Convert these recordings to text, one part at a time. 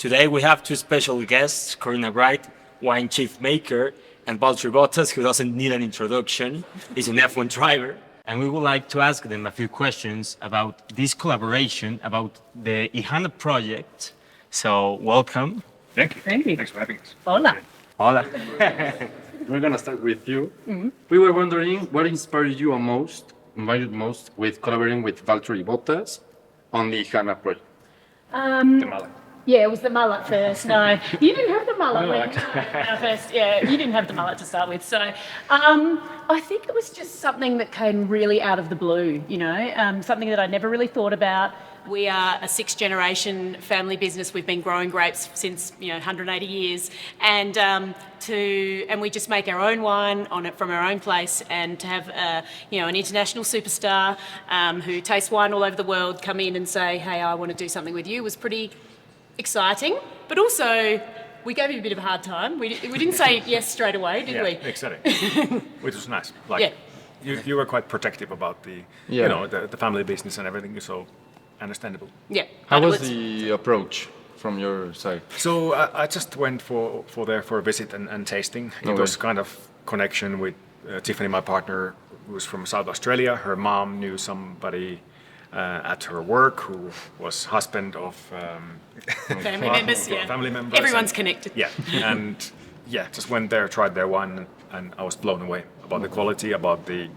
Today we have two special guests, Corina Wright, wine chief maker, and Valtteri Bottas, who doesn't need an introduction. He's an F1 driver. And we would like to ask them a few questions about this collaboration, about the Ihana project. So, welcome. Thank you. Thank you. Thanks for having us. Hola. Hola. We're gonna start with you. We were wondering what inspired you most with collaborating with Valtteri Bottas on the Ihana project. The mallet. Yeah, it was the mullet first. No, you didn't have the mullet. No, when- actually. no, first, yeah, you didn't have the mullet to start with. So I think it was just something that came really out of the blue, you know, something that I never really thought about. We are a sixth generation family business. We've been growing grapes since 180 years, and we just make our own wine on it from our own place. And to have an international superstar who tastes wine all over the world come in and say, "Hey, I want to do something with you," was pretty exciting. But also, we gave him a bit of a hard time. We didn't say yes straight away, did we? Exciting. Which was nice. Like, Yeah. you were quite protective about the the family business and everything, so understandable. Yeah. How But it was the approach from your side? So I just went for a visit and tasting. It Okay. was kind of connection with Tiffany, my partner, who was from South Australia. Her mom knew somebody at her work who was husband of Family members, yeah. family members. Everyone's and- connected. Yeah, and just went there, tried their wine, and I was blown away about the quality, about the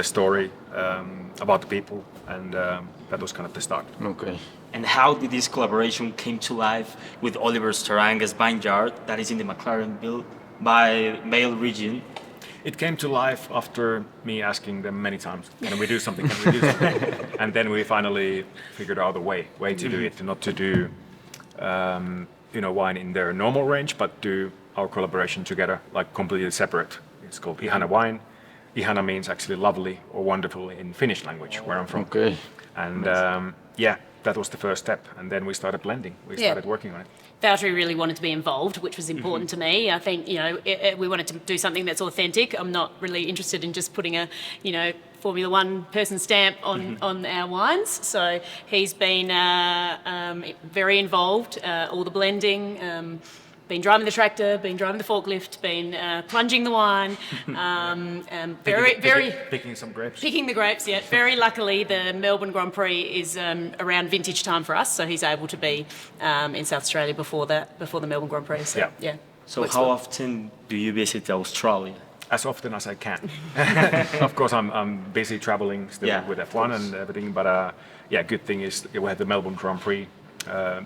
story, about the people, and that was kind of the start. Okay. And how did this collaboration came to life with Oliver Staranga's vineyard that is in the McLarenville by Vale region? It came to life after me asking them many times, can we do something, can we do something? And then we finally figured out a way to do it, not to do wine in their normal range, but do our collaboration together, like completely separate. It's called Ihana wine. Ihana means actually lovely or wonderful in Finnish language, where I'm from. Okay. And that was the first step. And then we started blending. We started working on it. Valtteri really wanted to be involved, which was important to me. I think, we wanted to do something that's authentic. I'm not really interested in just putting a, Formula One person stamp on our wines. So he's been very involved, all the blending, been driving the tractor, been driving the forklift, been plunging the wine, Picking some grapes. picking the grapes. Yeah, very luckily the Melbourne Grand Prix is around vintage time for us, so he's able to be in South Australia before the Melbourne Grand Prix. So, Yeah. So how often do you visit Australia? As often as I can. Of course, I'm busy traveling still with F1 and everything, but good thing is we had the Melbourne Grand Prix.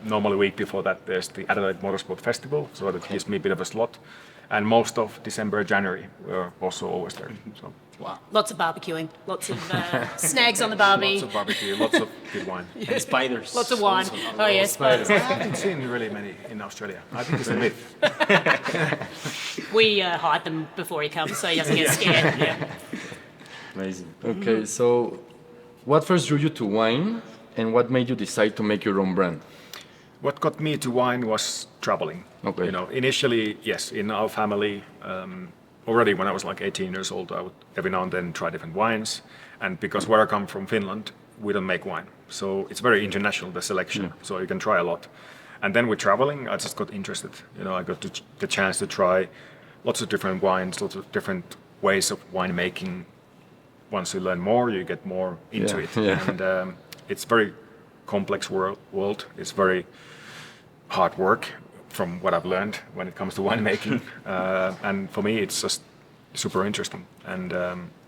Normally a week before that there's the Adelaide Motorsport Festival, so that gives me a bit of a slot. And most of December, January, we're also always there. So wow. Lots of barbecuing, lots of snags on the barbie. lots of barbecue, lots of good wine. And spiders. Lots of wine. Oh yes, spiders. I haven't seen really many in Australia. I think it's a myth. We hide them before he comes, so he doesn't get scared. Yeah. Amazing. Okay, so what first drew you to wine and what made you decide to make your own brand? What got me to wine was traveling. Okay. Initially, yes, in our family, already when I was like 18 years old, I would every now and then try different wines. And because where I come from, Finland, we don't make wine. So it's very international, the selection. So you can try a lot. And then with traveling, I just got interested. I got the chance to try lots of different wines, lots of different ways of winemaking. Once you learn more, you get more into it. Yeah. And it's very complex world. It's very hard work from what I've learned when it comes to winemaking. And for me, it's just super interesting. And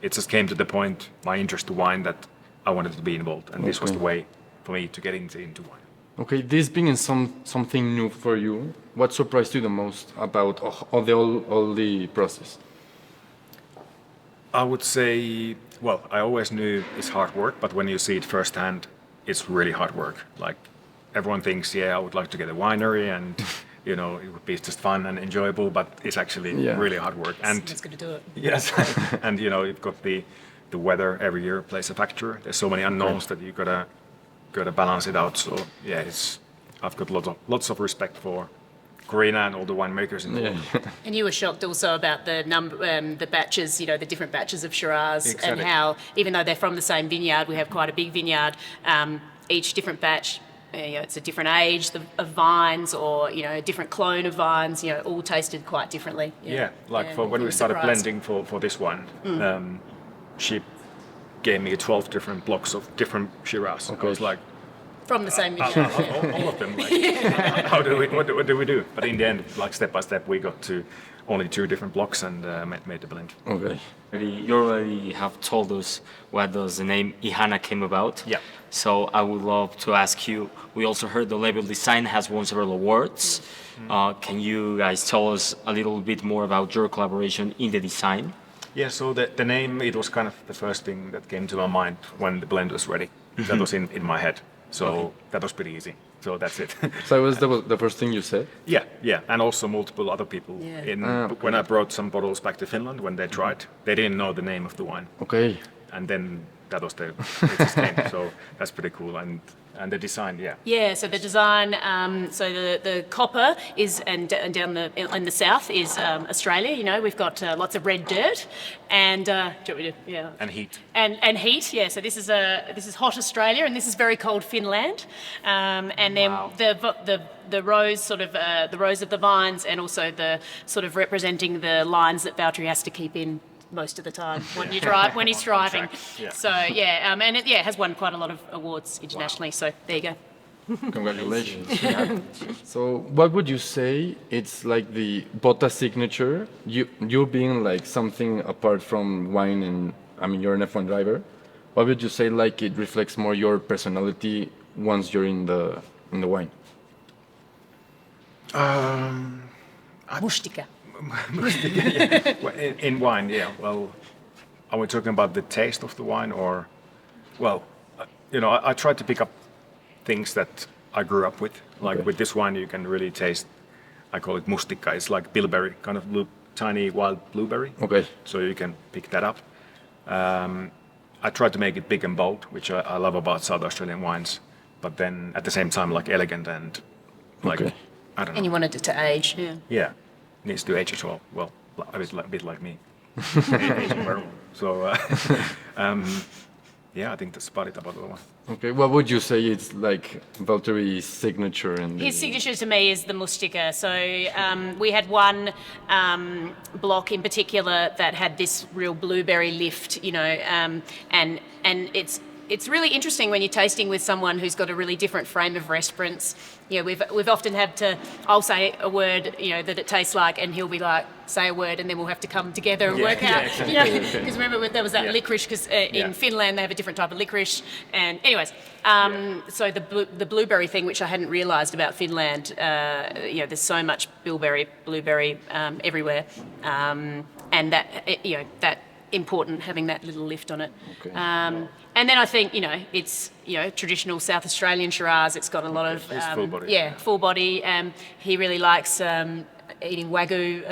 it just came to the point, my interest to wine, that I wanted to be involved. And this was the way for me to get into wine. Okay, this being something new for you, what surprised you the most about all the process? I would say, well, I always knew it's hard work, but when you see it firsthand, it's really hard work. Like everyone thinks, I would like to get a winery and it would be just fun and enjoyable, but it's actually really hard work. And It's good to do it. yes, and you've got the weather every year plays a factor. There's so many unknowns that you gotta balance it out. So I've got lots of respect for Corina and all the winemakers in the world. And you were shocked also about the number, the batches, the different batches of Shiraz, Exactly. and how, even though they're from the same vineyard, we have quite a big vineyard, each different batch it's a different age of vines, or a different clone of vines. All tasted quite differently. Yeah, like And for when we were started surprised. blending for this one, she gave me 12 different blocks of different Shiraz. I was like, From the same all, vineyard. all of them. Like, how do we? What do we do? But in the end, like step by step, we got to only 2 different blocks and made the blend. Okay. You already have told us what does the name Ihana came about. Yeah. So I would love to ask you, we also heard the label design has won several awards. Can you guys tell us a little bit more about your collaboration in the design? Yeah. So the name, it was kind of the first thing that came to my mind when the blend was ready. That was in my head. So that was pretty easy. So that's it. So was the first thing you said? Yeah, and also multiple other people. Yeah. When I brought some bottles back to Finland, when they tried, they didn't know the name of the wine, Okay. and then that was its name. So that's pretty cool, and the design, yeah. Yeah, so the design, so the copper is, and down in the south is Australia. We've got lots of red dirt, and do you want me to, yeah, And heat. and heat. Yeah, so this is hot Australia, and this is very cold Finland, and then Wow. the rows, sort of the rows of the vines, and also the sort of representing the lines that Valtteri has to keep in most of the time when he's driving. Yeah. So yeah, and it has won quite a lot of awards internationally. So there you go. Congratulations. So what would you say it's like the Bottas signature? You being like something apart from wine, and I mean you're an F1 driver. What would you say like it reflects more your personality once you're in the wine? Mustika. Well, in wine, yeah. Well, are we talking about the taste of the wine, or, well, I try to pick up things that I grew up with. Like Okay. with this wine, you can really taste. I call it mustika. It's like bilberry, kind of tiny wild blueberry. Okay. So you can pick that up. I try to make it big and bold, which I love about South Australian wines. But then at the same time, like elegant and like Okay. I don't know. And you wanted it to age. Yeah. Yeah, needs to age as well. Well, a bit like me. Aging well. So, yeah, I think that's about it about the one. Okay. What would you say it's like Valtteri's signature and His signature to me is the mustika. So we had one block in particular that had this real blueberry lift, and it's really interesting when you're tasting with someone who's got a really different frame of reference. We've often had to, I'll say a word, that it tastes like, and he'll be like, say a word, and then we'll have to come together and work out. Because remember there was that licorice, because in Finland they have a different type of licorice. And anyways, so the blueberry thing, which I hadn't realised about Finland, there's so much blueberry everywhere, and that important, having that little lift on it. Okay. And then I think, it's, traditional South Australian Shiraz. It's got a lot of, It's full body. Yeah, full body. He really likes eating Wagyu,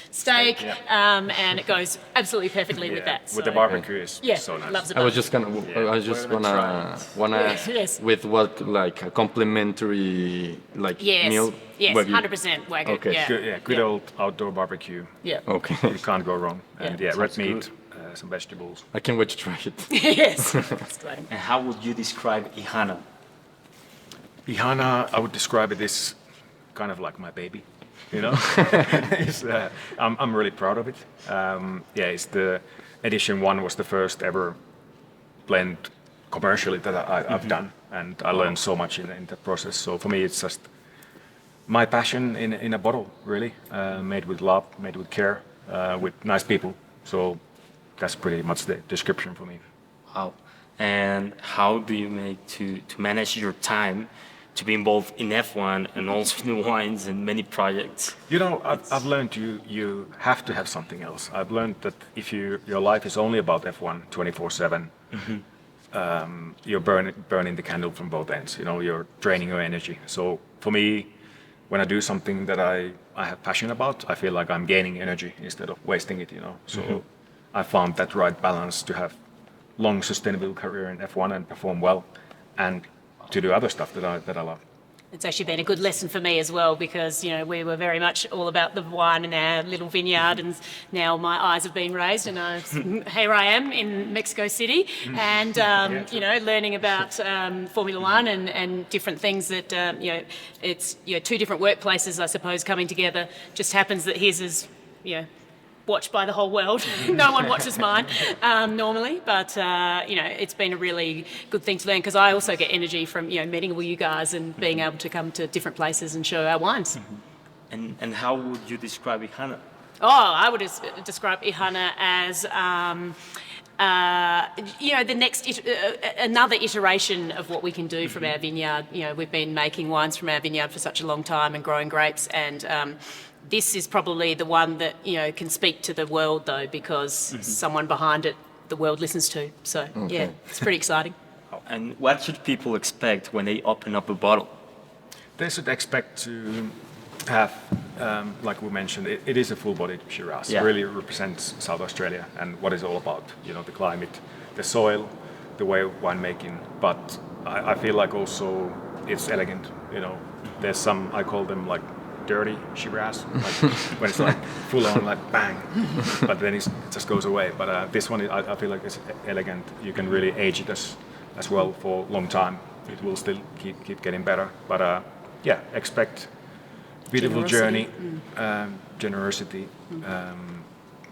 steak, and it goes absolutely perfectly with that. With the So- barbecue is Yeah, so nice. loves it. I was just wanna ask Yes. with what like a complimentary like meal. Yes, Wagyu? 100% Wagyu. Okay. Yeah. Good old outdoor barbecue. Yeah. Okay. You can't go wrong. And red sounds meat, some vegetables. I can't wait to try it. Yes. That's great. And how would you describe Ihana? Ihana, I would describe it as kind of like my baby. It's, I'm really proud of it. It's the edition 1 was the first ever blend commercially that I've done, and I learned so much in the process. So for me, it's just my passion in a bottle, really, made with love, made with care, with nice people. So that's pretty much the description for me. Wow. And how do you make to manage your time to be involved in F1 and also in wines and many projects? I've learned you have to have something else. I've learned that if your life is only about F1 24/7, you're burning the candle from both ends. You're draining your energy. So for me, when I do something that I have passion about, I feel like I'm gaining energy instead of wasting it. So I found that right balance to have long sustainable career in F1 and perform well, and to do other stuff that I love. it's actually been a good lesson for me as well, because we were very much all about the wine in our little vineyard, and now my eyes have been raised, and here I am in Mexico City, and learning about Formula One and different things that it's two different workplaces, I suppose, coming together. Just happens that his is watched by the whole world. No one watches mine normally, but it's been a really good thing to learn, because I also get energy from meeting all you guys and being able to come to different places and show our wines. And how would you describe Ihana? I would describe Ihana as the next another iteration of what we can do from our vineyard. We've been making wines from our vineyard for such a long time and growing grapes, and this is probably the one that can speak to the world, though, because someone behind it the world listens to. So yeah, it's pretty exciting. And what should people expect when they open up a bottle? They should expect to have, like we mentioned, it is a full-bodied Shiraz. Yeah. It really represents South Australia and what it's all about. The climate, the soil, the way of winemaking. But I feel like also it's elegant. There's some, I call them like dirty Shiraz, like when it's like full on, like bang, but then it just goes away. But this one, I feel like it's elegant. You can really age it as well for a long time. It will still keep getting better. But expect beautiful journey, generosity,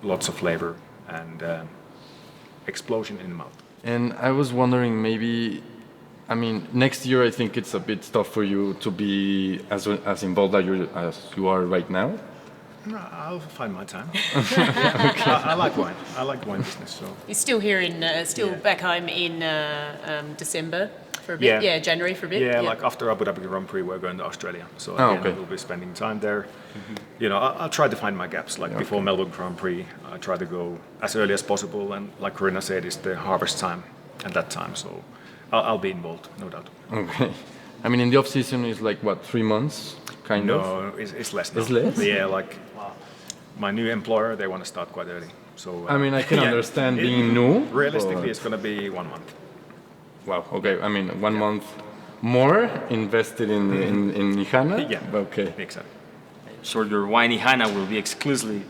lots of flavor, and explosion in the mouth. And I was wondering, maybe, next year I think it's a bit tough for you to be as involved as you are right now. No, I'll find my time. I like wine. I like wine business. So You're still here back home in December for a bit. Yeah, January for a bit. Yeah, like after Abu Dhabi Grand Prix, we're going to Australia. So again, we'll be spending time there. I'll try to find my gaps. Like before Melbourne Grand Prix, I try to go as early as possible. And like Corinna said, it's the harvest time at that time. So I'll be involved, no doubt. Okay. In the off season is like what, 3 months, kind of? No, it's less now. It's less? Yeah, like my new employer, they want to start quite early. So I can understand being new. Realistically, it's going to be 1 month. Wow. Okay. 1 month more invested in Ihana. Yeah. Okay. Exactly. So your wine Ihana will be exclusively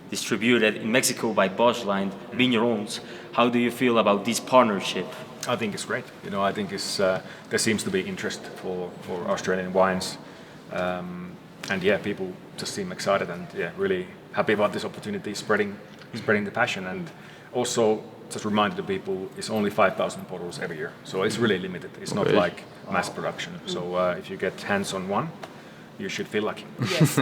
distributed in Mexico by Bushlands Vignerons. How do you feel about this partnership? I think it's great. I think there seems to be interest for Australian wines, and people just seem excited and really happy about this opportunity, spreading the passion, and also just reminded the people it's only 5,000 bottles every year, so it's really limited. It's not like mass production. So if you get hands on one, you should feel lucky. Yes,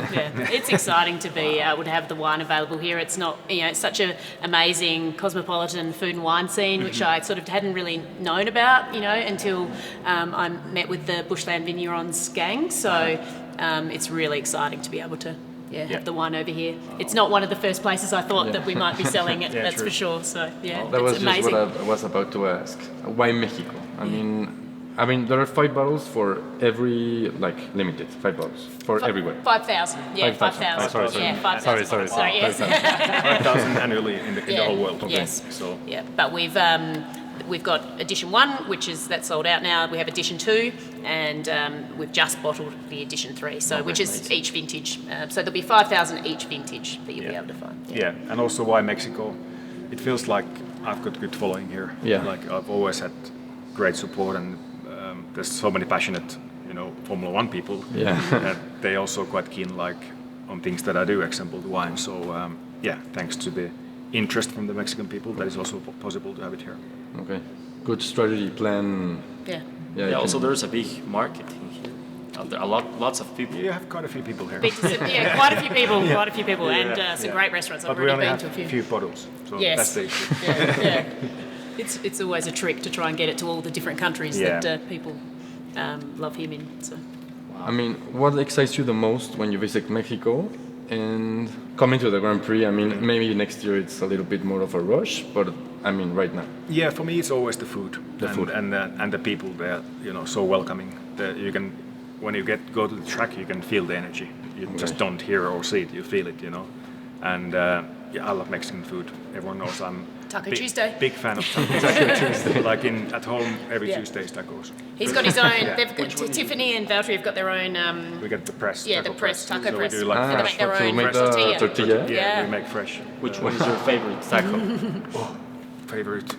it's exciting to be able to have the wine available here. It's not, it's such an amazing cosmopolitan food and wine scene, which I sort of hadn't really known about, until I met with the Bushlands Vignerons gang. So it's really exciting to be able to have the wine over here. It's not one of the first places I thought that we might be selling it. That's true. for sure. So That was it's amazing. just what I was about to ask. Why Mexico? There are 5 bottles for every, limited, 5 bottles for everywhere. 5,000. Yeah, 5,000. Sorry. Yeah, 5,000. Sorry. Yes. 5,000 annually in the whole world. Okay. Yes. So But we've got edition 1, that's sold out now. We have edition 2, and we've just bottled the edition 3, which is each vintage. So there'll be 5,000 each vintage that you'll be able to find. Yeah, and also why Mexico? It feels like I've got good following here. Yeah. Like I've always had great support, and there's so many passionate, Formula One people. Yeah. That they also quite keen, on things that I do, example the wine. So thanks to the interest from the Mexican people, that is also possible to have it here. Okay. Good strategy plan. Yeah. Also, there's a big market in here. There are lots of people. You have quite a few people here. Quite a few people, and some great restaurants. But I've we already only been have to a a few. few bottles, so Yes. that's the issue. Yeah. It's always a trick to try and get it to all the different countries that people love him in. So. What excites you the most when you visit Mexico and coming to the Grand Prix? Maybe next year it's a little bit more of a rush, but right now. Yeah, for me it's always the food. And the people there, so welcoming. When you go to the track, you can feel the energy. You just don't hear or see it, you feel it, And I love Mexican food. Everyone knows I'm Taco Tuesday. Big fan of Taco Tuesday. Like at home, every Tuesday is tacos. He's got his own. They've got, Tiffany and Valtteri have got their own. We get the press. Yeah, taco the press taco so press. We do like They make their to own make tortilla. the tortilla. Yeah. we make fresh. Which one is your favorite taco? Favorite.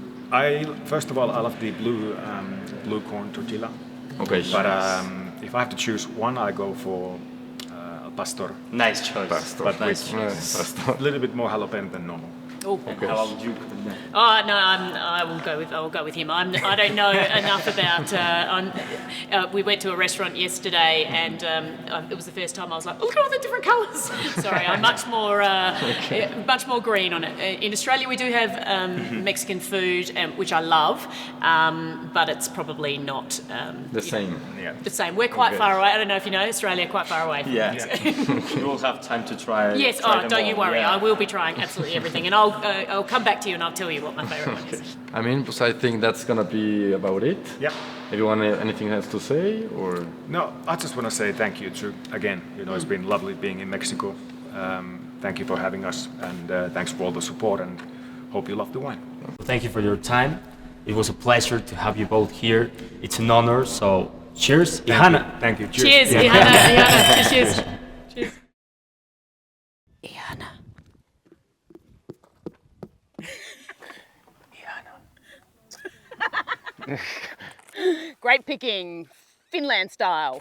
First of all, I love the blue corn tortilla. Okay. But if I have to choose one, I go for al pastor. Nice choice. But Nice with choice. a little bit more jalapeno than normal. Oh. How would you put it there? Oh no, I will go with him. I don't know enough about. We went to a restaurant yesterday, and it was the first time I was like, oh, look at all the different colours. Sorry, I'm much more green on it. In Australia, we do have Mexican food, which I love, but it's probably not The same. Yeah. the same. We're quite far away. I don't know if you know Australia, quite far away. From Yeah. You will have time to try. Yes. try Oh, them don't all. you worry. Yeah. I will be trying absolutely everything, and I'll come back to you and I'll tell you what my favourite one is. I mean, so I think that's gonna be about it. Yeah. If you want anything else to say, or No, I just want to say thank you to again. It's been lovely being in Mexico. Thank you for having us, and thanks for all the support. And hope you love the wine. Thank you for your time. It was a pleasure to have you both here. It's an honor. So cheers, Ihana. Thank you. Cheers, Ihana. Cheers. Cheers. Ihana. Great picking, Finland style.